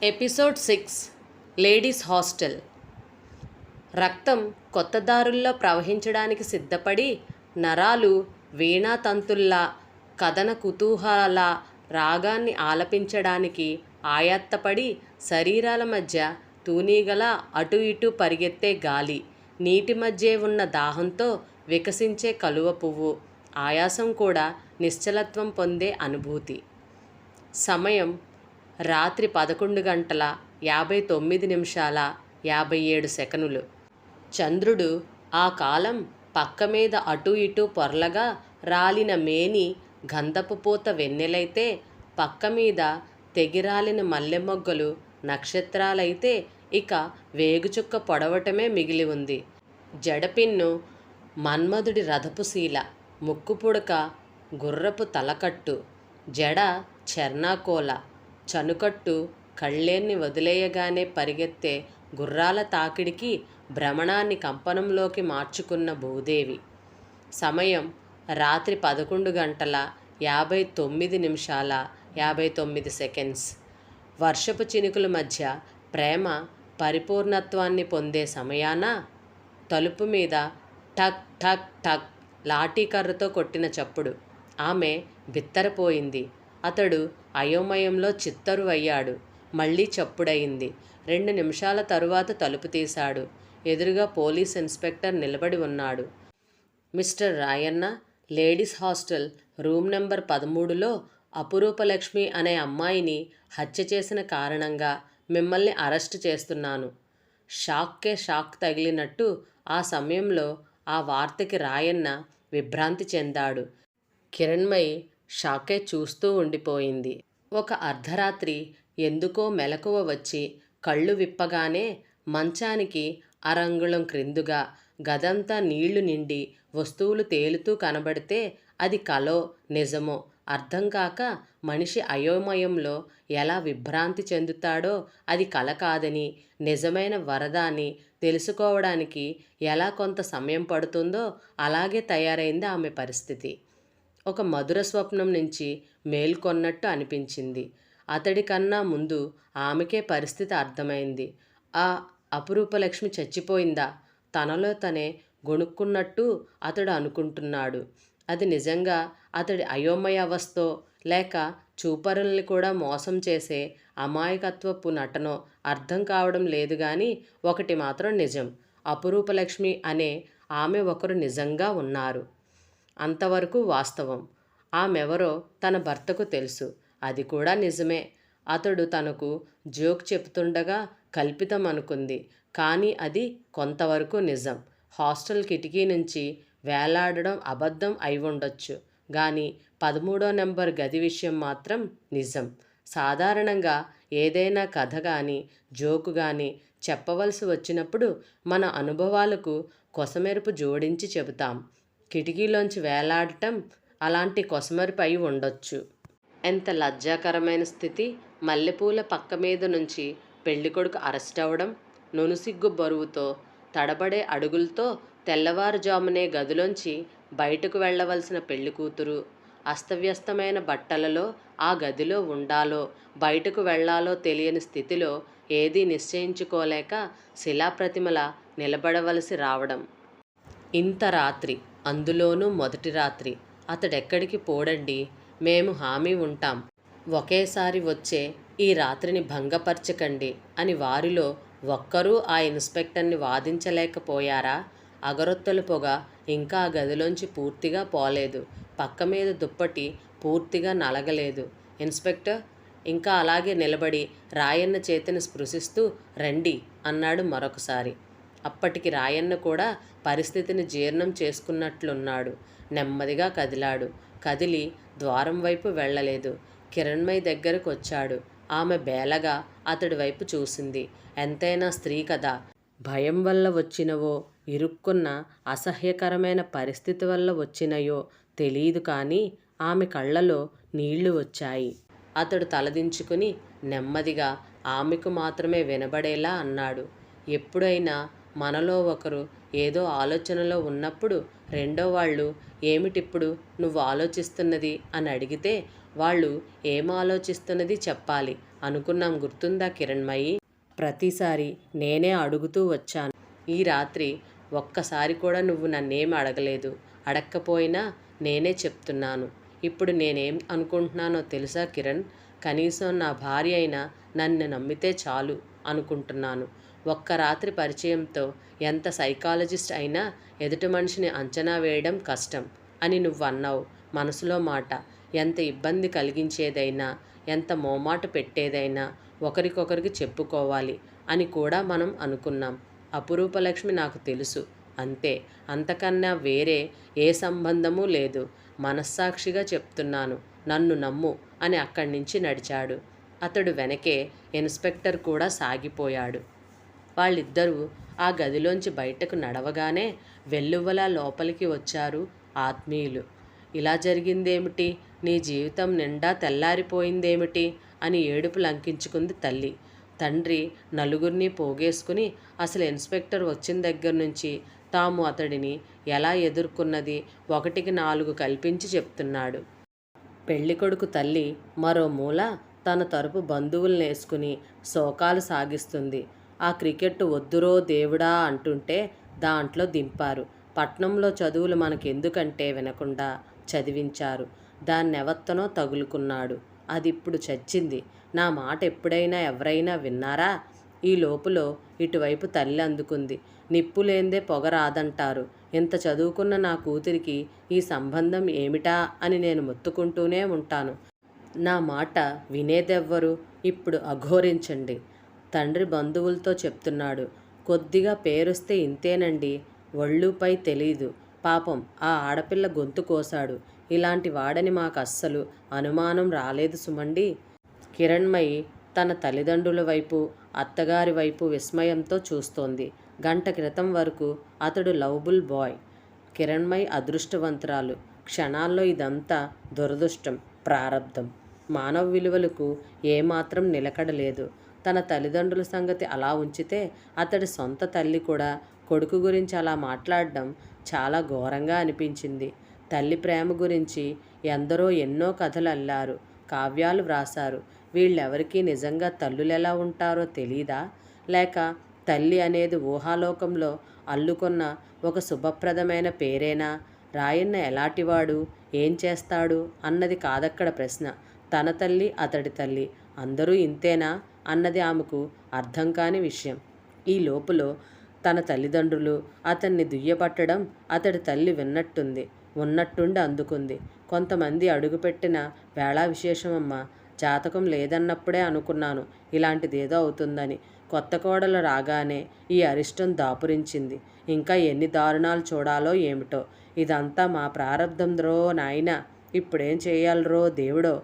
Episode 6 ladies hostel. రక్తం కొత్త దారుల్లో ప్రవహించడానికి సిద్ధపడి, నరాలు వీణాతంతుల్లా కథన కుతూహలాల రాగాన్ని ఆలపించడానికి ఆయాత్తపడి, శరీరాల మధ్య తూనీగలా అటు ఇటు పరిగెత్తే గాలి, నీటి మధ్యే ఉన్న దాహంతో వికసించే కలువ పువ్వు, ఆయాసం కూడా నిశ్చలత్వం పొందే అనుభూతి. సమయం రాత్రి 11:59:57. చంద్రుడు ఆ కాలం పక్క మీద అటూ ఇటూ పొరలగా రాలిన మేని గంధపు పూత వెన్నెలైతే, పక్క మీద తెగిరాలిన మల్లెమొగ్గలు నక్షత్రాలైతే, ఇక వేగుచుక్క పొడవటమే మిగిలి ఉంది. జడపిన్ను మన్మధుడి రథపుశీల, ముక్కుపుడక గుర్రపు తలకట్టు, జడ చెర్నాకోల, చనుకట్టు కళ్ళేన్ని వదిలేయగానే పరిగెత్తే గుర్రాల తాకిడికి భ్రమణాన్ని కంపనంలోకి మార్చుకున్న భూదేవి. సమయం రాత్రి 11:59:59. వర్షపు చినుకుల మధ్య ప్రేమ పరిపూర్ణత్వాన్ని పొందే సమయాన తలుపు మీద టక్ టక్ టక్ లాఠీకర్రతో కొట్టిన చప్పుడు. ఆమె బిత్తరపోయింది. అతడు అయోమయంలో చిత్తరువయ్యాడు. మళ్ళీ చప్పుడయింది. 2 నిమిషాల తరువాత తలుపు తీశాడు. ఎదురుగా పోలీస్ ఇన్స్పెక్టర్ నిలబడి ఉన్నాడు. Mister Rayanna, ladies hostel room number 13లో అపురూపలక్ష్మి అనే అమ్మాయిని హత్య చేసిన కారణంగా మిమ్మల్ని అరెస్ట్ చేస్తున్నాను. షాక్కే షాక్ తగిలినట్టు ఆ సమయంలో ఆ వార్తకి రాయన్న విభ్రాంతి చెందాడు. కిరణ్మయి షాకే చూస్తూ ఉండిపోయింది. ఒక అర్ధరాత్రి ఎందుకో మెలకువ వచ్చి కళ్ళు విప్పగానే మంచానికి అరంగుళం క్రిందుగా గదంతా నీళ్లు నిండి వస్తువులు తేలుతూ కనబడితే అది కలో నిజమో అర్థం కాక మనిషి అయోమయంలో ఎలా విభ్రాంతి చెందుతాడో, అది కల కాదని నిజమైన వరద అని తెలుసుకోవడానికి ఎలా కొంత సమయం పడుతుందో అలాగే తయారైంది ఆమె పరిస్థితి. ఒక మధుర స్వప్నం నుంచి మేల్కొన్నట్టు అనిపించింది. అతడి కన్నా ముందు ఆమెకే పరిస్థితి అర్థమైంది. ఆ అపురూపలక్ష్మి చచ్చిపోయిందా? తనలో తనే గొణుక్కున్నట్టు అతడు అనుకుంటున్నాడు. అది నిజంగా అతడి అయోమయ అవస్థో, లేక చూపరుల్ని కూడా మోసం చేసే అమాయకత్వపు నటనో అర్థం కావడం లేదు గాని, ఒకటి మాత్రం నిజం. అపురూపలక్ష్మి అనే ఆమె ఒకరు నిజంగా ఉన్నారు. అంతవరకు వాస్తవం. ఆమెవరో తన భర్తకు తెలుసు. అది కూడా నిజమే. అతడు తనకు జోక్ చెప్తుండగా కల్పితం అనుకుంది. కానీ అది కొంతవరకు నిజం. హాస్టల్ కిటికీ నుంచి వేలాడడం అబద్ధం అయి ఉండొచ్చు గాని 13వ నెంబర్ గది విషయం మాత్రం నిజం. సాధారణంగా ఏదైనా కథ కానీ జోకు కానీ చెప్పవలసి వచ్చినప్పుడు మన అనుభవాలకు కొసమెరుపు జోడించి చెబుతాం. కిటికీలోంచి వేలాడటం అలాంటి కొసమెరుపు అయి ఉండొచ్చు. ఎంత లజ్జాకరమైన స్థితి! మల్లెపూల పక్క మీద నుంచి పెళ్ళికొడుకు అరెస్ట్ అవ్వడం, నునుసిగ్గు బరువుతో తడబడే అడుగులతో తెల్లవారుజామునే గదిలోంచి బయటకు వెళ్ళవలసిన పెళ్ళికూతురు, అస్తవ్యస్తమైన బట్టలలో ఆ గదిలో ఉండాలో బయటకు వెళ్లాలో తెలియని స్థితిలో ఏదీ నిశ్చయించుకోలేక శిలాప్రతిమలా నిలబడవలసి రావడం. ఇంత రాత్రి, అందులోనూ మొదటి రాత్రి. అతడెక్కడికి పోడండి, మేము హామీ ఉంటాం. ఒకేసారి వచ్చే ఈ రాత్రిని భంగపరచకండి అని వారిలో ఒక్కరూ ఆ ఇన్స్పెక్టర్ని వాదించలేకపోయారా? అగరొత్తుల పొగ ఇంకా ఆ గదిలోంచి పూర్తిగా పోలేదు. పక్క మీద దుప్పటి పూర్తిగా నలగలేదు. ఇన్స్పెక్టర్ ఇంకా అలాగే నిలబడి రాయన్న చేతిని స్పృశిస్తూ రండి అన్నాడు మరొకసారి. అప్పటికి రాయన్న కూడా పరిస్థితిని జీర్ణం చేసుకున్నట్లున్నాడు. నెమ్మదిగా కదిలాడు. కదిలి ద్వారం వైపు వెళ్ళలేదు. కిరణ్మయి దగ్గరకు వచ్చాడు. ఆమె బేలగా అతడి వైపు చూసింది. ఎంతైనా స్త్రీ కదా. భయం వల్ల వచ్చినవో, ఇరుక్కున్న అసహ్యకరమైన పరిస్థితి వల్ల వచ్చినయో తెలీదు కానీ ఆమె కళ్ళలో నీళ్లు వచ్చాయి. అతడు తలదించుకుని నెమ్మదిగా ఆమెకు మాత్రమే వినబడేలా అన్నాడు. ఎప్పుడైనా మనలో ఒకరు ఏదో ఆలోచనలో ఉన్నప్పుడు రెండో వాళ్ళు ఏమిటిప్పుడు నువ్వు ఆలోచిస్తున్నది అని అడిగితే వాళ్ళు ఏం ఆలోచిస్తున్నది చెప్పాలి అనుకున్నాం, గుర్తుందా కిరణ్మయి? ప్రతిసారి నేనే అడుగుతూ వచ్చాను. ఈ రాత్రి ఒక్కసారి కూడా నువ్వు నన్నేం అడగలేదు. అడక్కపోయినా నేనే చెప్తున్నాను. ఇప్పుడు నేనేం అనుకుంటున్నానో తెలుసా కిరణ్? కనీసం నా భార్య అయినా నన్ను నమ్మితే చాలు అనుకుంటున్నాను. ఒక్క రాత్రి పరిచయంతో ఎంత సైకాలజిస్ట్ అయినా ఎదుటి మనిషిని అంచనా వేయడం కష్టం అని నువ్వు అన్నావు. మనసులో మాట. ఎంత ఇబ్బంది కలిగించేదైనా, ఎంత మోమాట పెట్టేదైనా ఒకరికొకరికి చెప్పుకోవాలి అని కూడా మనం అనుకున్నాం. అపురూపలక్ష్మి నాకు తెలుసు, అంతే. అంతకన్నా వేరే ఏ సంబంధమూ లేదు. మనస్సాక్షిగా చెప్తున్నాను, నన్ను నమ్ము అని అక్కడి నుంచి నడిచాడు. అతడు వెనకే ఇన్స్పెక్టర్ కూడా సాగిపోయాడు. వాళ్ళిద్దరూ ఆ గదిలోంచి బయటకు నడవగానే వెల్లువలా లోపలికి వచ్చారు ఆత్మీయులు. ఇలా జరిగిందేమిటి? నీ జీవితం నిండా తెల్లారిపోయిందేమిటి అని ఏడుపు లంకించుకుంది తల్లి. తండ్రి నలుగురిని పోగేసుకుని అసలు ఇన్స్పెక్టర్ వచ్చిన దగ్గర నుంచి తాము అతడిని ఎలా ఎదుర్కొన్నది 1కి 4 కల్పించి చెప్తున్నాడు. పెళ్ళికొడుకు తల్లి మరో మూల తన తరపు బంధువులను వేసుకుని శోకాలు సాగిస్తుంది. ఆ క్రికెట్ వద్దురో దేవుడా అంటుంటే దాంట్లో దింపారు. పట్నంలో చదువులు మనకెందుకంటే వినకుండా చదివించారు. దాన్నెవత్తనో తగులుకున్నాడు. అది ఇప్పుడు చచ్చింది. నా మాట ఎప్పుడైనా ఎవరైనా విన్నారా? ఈ లోపులో ఇటువైపు తల్లి అందుకుంది. నిప్పు లేందే పొగ రాదంటారు. ఇంత చదువుకున్న నా కూతురికి ఈ సంబంధం ఏమిటా అని నేను మొత్తుకుంటూనే ఉంటాను. నా మాట వినేదెవ్వరు? ఇప్పుడు అఘోరించండి. తండ్రి బంధువులతో చెప్తున్నాడు. కొద్దిగా పేరొస్తే ఇంతేనండి. ఒళ్ళుపై తెలీదు. పాపం ఆ ఆడపిల్ల గొంతు కోశాడు. ఇలాంటి వాడని మాకు అస్సలు అనుమానం రాలేదు సుమండి. కిరణ్మయి తన తల్లిదండ్రుల వైపు, అత్తగారి వైపు విస్మయంతో చూస్తోంది. గంట క్రితం వరకు అతడు లవబుల్ బాయ్. కిరణ్మయి అదృష్టవంతురాలు. క్షణాల్లో ఇదంతా దురదృష్టం, ప్రారబ్ధం. మానవ విలువలకు ఏమాత్రం నిలకడలేదు. తన తల్లిదండ్రుల సంగతి అలా ఉంచితే అతడి సొంత తల్లి కూడా కొడుకు గురించి అలా మాట్లాడడం చాలా ఘోరంగా అనిపించింది. తల్లి ప్రేమ గురించి ఎందరో ఎన్నో కథలు అల్లారు, కావ్యాలు వ్రాసారు. వీళ్ళెవరికీ నిజంగా తల్లులెలా ఉంటారో తెలీదా? లేక తల్లి అనేది ఊహాలోకంలో అల్లుకున్న ఒక శుభప్రదమైన పేరేనా? రాయన్న ఎలాంటివాడు, ఏం చేస్తాడు అన్నది కాదక్కడ ప్రశ్న. తన తల్లి, అతడి తల్లి అందరూ ఇంతేనా అన్నది ఆమెకు అర్థం కాని విషయం. ఈ లోపులో తన తల్లిదండ్రులు అతన్ని దుయ్యబట్టడం అతడి తల్లి విన్నట్టుంది. ఉన్నట్టుండి అందుకుంది. కొంతమంది అడుగుపెట్టిన వేళా విశేషమమ్మా. జాతకం లేదన్నప్పుడే అనుకున్నాను ఇలాంటిదేదో అవుతుందని. కొత్త కోడలు రాగానే ఈ అరిష్టం దాపురించింది. ఇంకా ఎన్ని దారుణాలు చూడాలో ఏమిటో. ఇదంతా మా ప్రారబ్ధంద్రో నాయనా. ఇప్పుడేం చేయాలరో దేవుడో.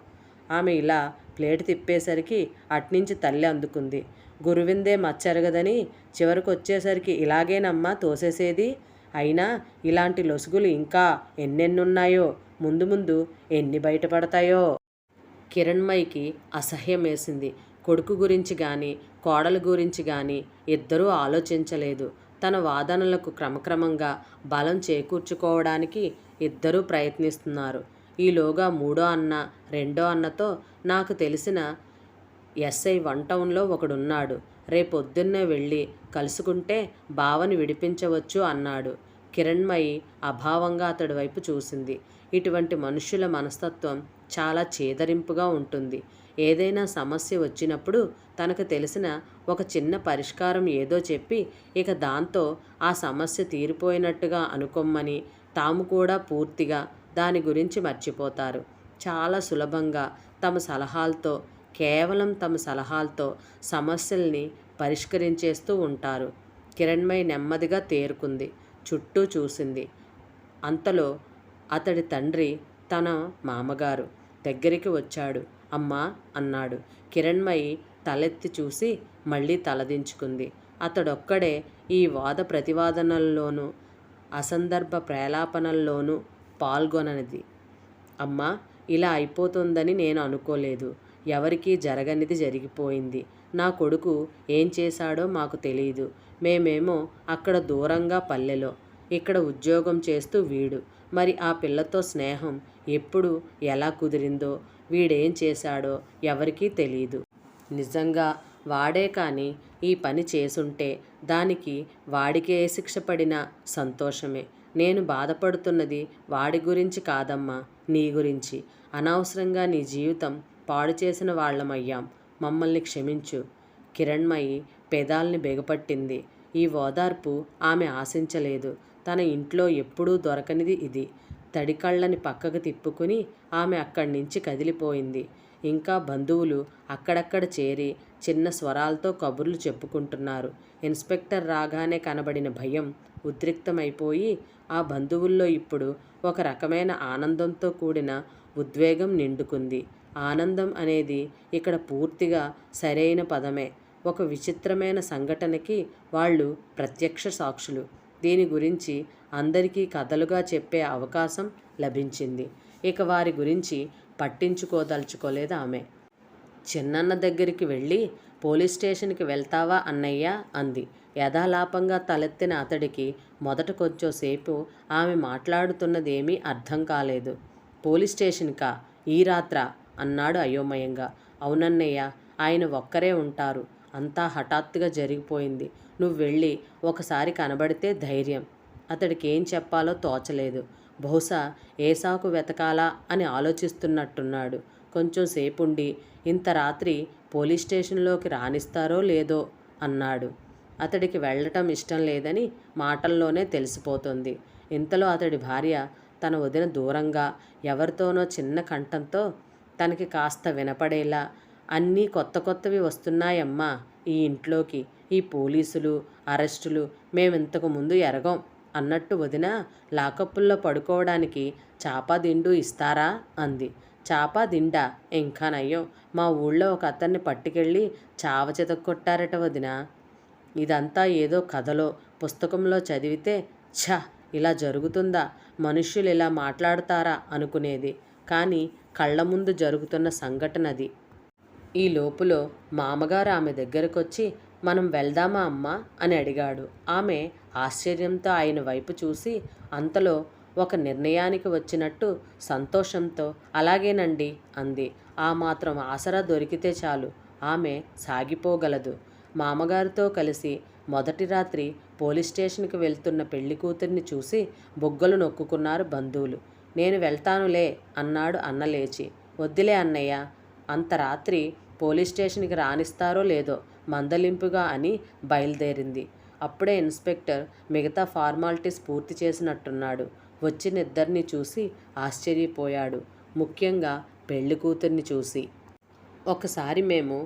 ఆమె ఇలా ప్లేట్ తిప్పేసరికి అట్నుంచి తల్లి అందుకుంది. గురువిందే మచ్చెరగదని చివరికి వచ్చేసరికి ఇలాగేనమ్మా తోసేసేది. అయినా ఇలాంటి లొసుగులు ఇంకా ఎన్నెన్నున్నాయో, ముందు ముందు ఎన్ని బయటపడతాయో. కిరణ్మయికి అసహ్యం వేసింది. కొడుకు గురించి కానీ కోడల గురించి కానీ ఇద్దరూ ఆలోచించలేదు. తన వాదనలకు క్రమక్రమంగా బలం చేకూర్చుకోవడానికి ఇద్దరూ ప్రయత్నిస్తున్నారు. ఈలోగా మూడో అన్న, రెండో అన్నతో నాకు తెలిసిన ఎస్ఐ 1 టౌన్లో ఒకడున్నాడు. రేపొద్దున్నే వెళ్ళి కలుసుకుంటే బావని విడిపించవచ్చు అన్నాడు. కిరణ్మయి అభావంగా అతడి వైపు చూసింది. ఇటువంటి మనుష్యుల మనస్తత్వం చాలా చేదరింపుగా ఉంటుంది. ఏదైనా సమస్య వచ్చినప్పుడు తనకు తెలిసిన ఒక చిన్న పరిష్కారం ఏదో చెప్పి ఇక దాంతో ఆ సమస్య తీరిపోయినట్టుగా అనుకోమని తాము కూడా పూర్తిగా దాని గురించి మర్చిపోతారు. చాలా సులభంగా తమ సలహాలతో, కేవలం తమ సలహాలతో సమస్యల్ని పరిష్కరించేస్తూ ఉంటారు. కిరణ్మయి నెమ్మదిగా తేరుకుంది. చుట్టూ చూసింది. అంతలో అతడి తండ్రి, తన మామగారు దగ్గరికి వచ్చాడు. అమ్మా అన్నాడు. కిరణ్మయి తలెత్తి చూసి మళ్ళీ తలదించుకుంది. అతడొక్కడే ఈ వాద ప్రతివాదనల్లోనూ అసందర్భ ప్రేలాపనల్లోనూ పాల్గొననిది. అమ్మా, ఇలా అయిపోతుందని నేను అనుకోలేదు. ఎవరికీ జరగనిది జరిగిపోయింది. నా కొడుకు ఏం చేశాడో మాకు తెలియదు. మేమేమో అక్కడ దూరంగా పల్లెలో, ఇక్కడ ఉద్యోగం చేస్తూ వీడు. మరి ఆ పిల్లతో స్నేహం ఎప్పుడు ఎలా కుదిరిందో, వీడేం చేశాడో ఎవరికీ తెలీదు. నిజంగా వాడే కానీ ఈ పని చేసుంటే దానికి వాడికే శిక్ష పడినా సంతోషమే. నేను బాధపడుతున్నది వాడి గురించి కాదమ్మా, నీ గురించి. అనవసరంగా నీ జీవితం పాడు చేసిన వాళ్ళమయ్యాం. మమ్మల్ని క్షమించు. కిరణ్మయి పెదాల్ని బిగపట్టింది. ఈ ఓదార్పు ఆమె ఆశించలేదు. తన ఇంట్లో ఎప్పుడూ దొరకనిది ఇది. తడి కళ్ళని పక్కకు తిప్పుకుని ఆమె అక్కడి నుంచి కదిలిపోయింది. ఇంకా బంధువులు అక్కడక్కడ చేరి చిన్న స్వరాలతో కబుర్లు చెప్పుకుంటున్నారు. ఇన్స్పెక్టర్ రాగానే కనబడిన భయం ఉద్రిక్తమైపోయి ఆ బంధువుల్లో ఇప్పుడు ఒక రకమైన ఆనందంతో కూడిన ఉద్వేగం నిండుకుంది. ఆనందం అనేది ఇక్కడ పూర్తిగా సరైన పదమే. ఒక విచిత్రమైన సంఘటనకి వాళ్ళు ప్రత్యక్ష సాక్షులు. దీని గురించి అందరికీ కథలుగా చెప్పే అవకాశం లభించింది. ఇక వారి గురించి పట్టించుకోదలుచుకోలేదు ఆమె. చిన్నన్న దగ్గరికి వెళ్ళి పోలీస్ స్టేషన్కి వెళ్తావా అన్నయ్య అంది. యథాలాపంగా తలెత్తిన అతడికి మొదట కొంచెం సేపు ఆమె మాట్లాడుతున్నదేమీ అర్థం కాలేదు. పోలీస్ స్టేషన్కా? ఈ రాత్రా అన్నాడు అయోమయంగా. అవునన్నయ్య, ఆయన ఒక్కరే ఉంటారు. అంతా హఠాత్తుగా జరిగిపోయింది. నువ్వు వెళ్ళి ఒకసారి కనబడితే ధైర్యం. అతడికి ఏం చెప్పాలో తోచలేదు. బహుశా ఏ సాకు వెతకాలా అని ఆలోచిస్తున్నట్టున్నాడు. కొంచెం సేపుండి ఇంత రాత్రి పోలీస్ స్టేషన్లోకి రానిస్తారో లేదో అన్నాడు. అతడికి వెళ్ళటం ఇష్టం లేదని మాటల్లోనే తెలిసిపోతుంది. ఇంతలో అతడి భార్య తన వదిన దూరంగా ఎవరితోనో చిన్న కంఠంతో తనకి కాస్త వినపడేలా, అన్నీ కొత్త కొత్తవి వస్తున్నాయమ్మా ఈ ఇంట్లోకి. ఈ పోలీసులు, అరెస్టులు మేమింతకు ముందు ఎరగం అన్నట్టు వదిన లాకప్పుల్లో పడుకోవడానికి చాపా దిండు ఇస్తారా అంది. చాపా దిండా? ఇంకా నయ్యం, మా ఊళ్ళో ఒక అతన్ని పట్టుకెళ్ళి చావ చితక్కొట్టారట వదిన. ఇదంతా ఏదో కథలో పుస్తకంలో చదివితే ఛ, ఇలా జరుగుతుందా, మనుష్యులు ఇలా మాట్లాడతారా అనుకునేది. కానీ కళ్ళ ముందు జరుగుతున్న సంఘటన అది. ఈ లోపులో మామగారు ఆమె దగ్గరకొచ్చి మనం వెళ్దామా అమ్మా అని అడిగాడు. ఆమె ఆశ్చర్యంతో ఆయన వైపు చూసి అంతలో ఒక నిర్ణయానికి వచ్చినట్టు సంతోషంతో అలాగేనండి అంది. ఆ మాత్రం ఆసరా దొరికితే చాలు ఆమె సాగిపోగలదు. మామగారితో కలిసి మొదటి రాత్రి పోలీస్ స్టేషన్కి వెళ్తున్న పెళ్లి కూతుర్ని చూసి బొగ్గలు నొక్కుకున్నారు బంధువులు. నేను వెళ్తానులే అన్నాడు అన్న లేచి. వద్దులే అన్నయ్య, అంత రాత్రి పోలీస్ స్టేషన్కి రానిస్తారో లేదో మందలింపుగా అని బయలుదేరింది. అప్పుడే ఇన్స్పెక్టర్ మిగతా ఫార్మాలిటీస్ పూర్తి చేసినట్టున్నాడు. వచ్చిన ఇద్దరిని చూసి ఆశ్చర్యపోయాడు. ముఖ్యంగా పెళ్లి కూతుర్ని చూసి. ఒకసారి మేము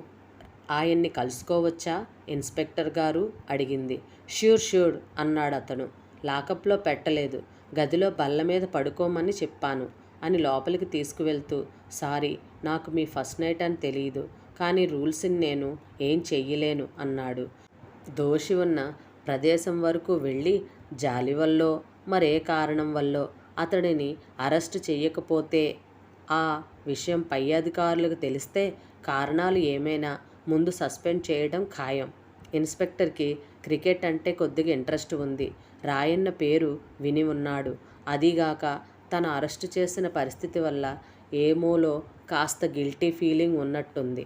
ఆయన్ని కలుసుకోవచ్చా ఇన్స్పెక్టర్ గారు అడిగింది. ష్యూర్ ష్యూర్ అన్నాడు అతను. లాకప్లో పెట్టలేదు, గదిలో బల్ల మీద పడుకోమని చెప్పాను అని లోపలికి తీసుకువెళ్తూ, సారీ, నాకు మీ ఫస్ట్ నైట్ అని తెలియదు, కానీ రూల్స్ని నేను ఏం చెయ్యలేను అన్నాడు. దోషి ఉన్న ప్రదేశం వరకు వెళ్ళి జాలి వల్లో మరే కారణం వల్లో అతడిని అరెస్టు చెయ్యకపోతే ఆ విషయం పై అధికారులకు తెలిస్తే కారణాలు ఏమైనా ముందు సస్పెండ్ చేయడం ఖాయం. ఇన్స్పెక్టర్కి క్రికెట్ అంటే కొద్దిగా ఇంట్రెస్ట్ ఉంది. రాయన్న పేరు విని ఉన్నాడు. అదీగాక తను అరెస్టు చేసిన పరిస్థితి వల్ల ఏమోలో కాస్త గిల్టీ ఫీలింగ్ ఉన్నట్టుంది.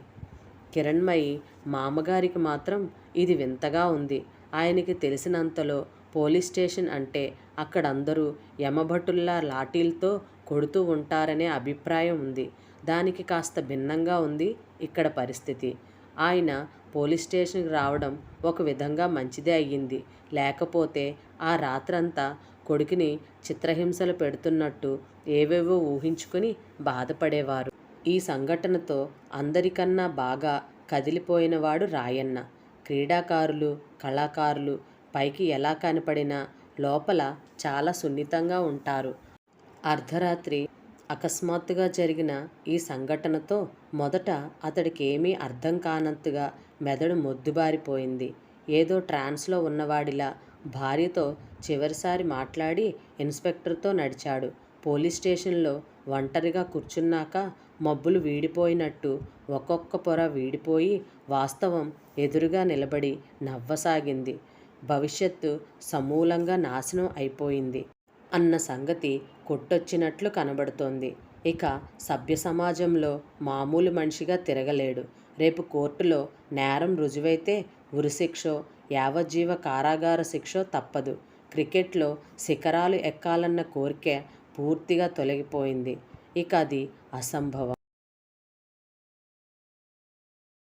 కిరణ్మయి మామగారికి మాత్రం ఇది వింతగా ఉంది. ఆయనకి తెలిసినంతలో పోలీస్ స్టేషన్ అంటే అక్కడందరూ యమభటుల్లా లాఠీలతో కొడుతూ ఉంటారనే అభిప్రాయం ఉంది. దానికి కాస్త భిన్నంగా ఉంది ఇక్కడ పరిస్థితి. ఆయన పోలీస్ స్టేషన్కి రావడం ఒక విధంగా మంచిదే అయ్యింది. లేకపోతే ఆ రాత్రంతా కొడుకుని చిత్రహింసలు పెడుతున్నట్టు ఏవేవో ఊహించుకుని బాధపడేవారు. ఈ సంఘటనతో అందరికన్నా బాగా కదిలిపోయినవాడు రాయన్న. క్రీడాకారులు, కళాకారులు పైకి ఎలా కనపడినా లోపల చాలా సున్నితంగా ఉంటారు. అర్ధరాత్రి అకస్మాత్తుగా జరిగిన ఈ సంఘటనతో మొదట అతడికి ఏమీ అర్థం కానంతగా మెదడు మొద్దుబారిపోయింది. ఏదో ట్రాన్స్లో ఉన్నవాడిలా భార్యతో చివరిసారి మాట్లాడి ఇన్స్పెక్టర్తో నడిచాడు. పోలీస్ స్టేషన్లో ఒంటరిగా కూర్చున్నాక మబ్బులు వీడిపోయినట్టు ఒక్కొక్క పొర వీడిపోయి వాస్తవం ఎదురుగా నిలబడి నవ్వసాగింది. భవిష్యత్తు సమూలంగా నాశనం అయిపోయింది అన్న సంగతి కొట్టొచ్చినట్లు కనబడుతోంది. ఇక సభ్య సమాజంలో మామూలు మనిషిగా తిరగలేడు. రేపు కోర్టులో నేరం రుజువైతే ఉరిశిక్షో యావజ్జీవ కారాగార శిక్షో తప్పదు. క్రికెట్లో శిఖరాలు ఎక్కాలన్న కోరిక పూర్తిగా తొలగిపోయింది. ఇక అది అసంభవం.